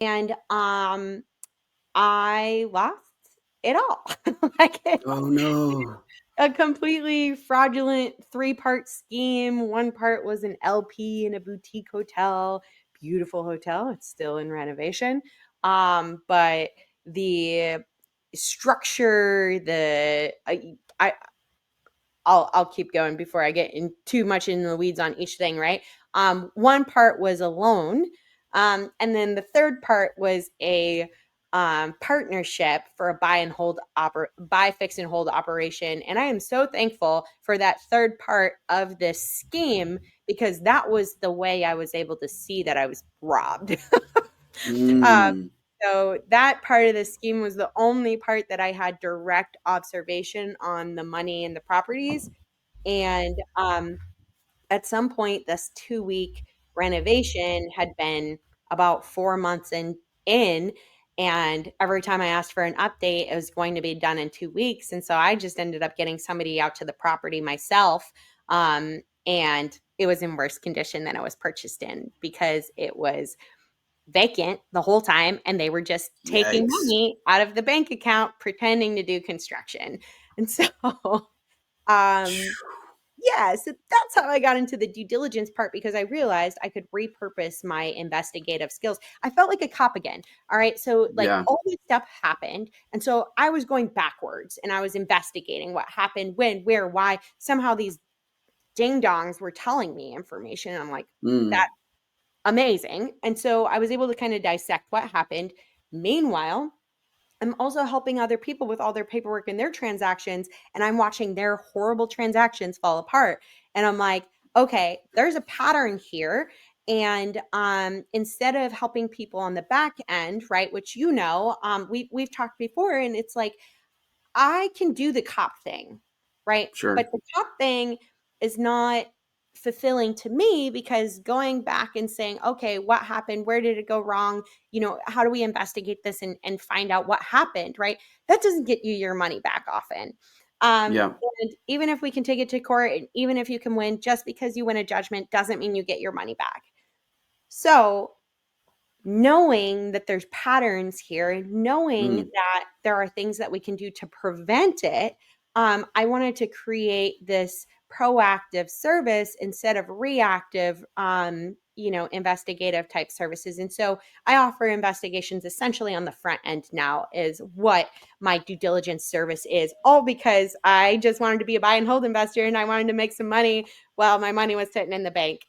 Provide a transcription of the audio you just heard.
and I lost it all. Like Oh no. a completely fraudulent 3-part scheme. One part was an LP in a boutique hotel, beautiful hotel. It's still in renovation. But the structure, I'll keep going before I get in too much in the weeds on each thing, right? One part was a loan, and then the third part was a partnership for a buy, fix, and hold operation. And I am so thankful for that third part of this scheme because that was the way I was able to see that I was robbed. um, Mm. so that part of the scheme was the only part that I had direct observation on the money and the properties. And at some point, this 2-week renovation had been about 4 months in. And every time I asked for an update, it was going to be done in 2 weeks. And so I just ended up getting somebody out to the property myself. And it was in worse condition than it was purchased in because it was vacant the whole time and they were just taking Yikes. money out of the bank account pretending to do construction. And so um yeah, so that's how I got into the due diligence part because I realized I could repurpose my investigative skills. I felt like a cop again. All right. So, like, Yeah, all this stuff happened. And so I was going backwards and I was investigating what happened, when, where, why. Somehow these ding dongs were telling me information. And I'm like, mm, that's amazing. And so I was able to kind of dissect what happened. Meanwhile, I'm also helping other people with all their paperwork and their transactions, and I'm watching their horrible transactions fall apart. And I'm like, okay, there's a pattern here. And instead of helping people on the back end, right, which we've talked before, and it's like I can do the cop thing, right? But sure. the cop thing is not fulfilling to me because going back and saying, okay, what happened? Where did it go wrong? How do we investigate this and find out what happened, right? That doesn't get you your money back often. Yeah. And even if we can take it to court, and even if you can win, just because you win a judgment doesn't mean you get your money back. So knowing that there's patterns here and knowing Mm, that there are things that we can do to prevent it, I wanted to create this proactive service instead of reactive, investigative type services. And so I offer investigations essentially on the front end now, is what my due diligence service is, all because I just wanted to be a buy and hold investor and I wanted to make some money while my money was sitting in the bank.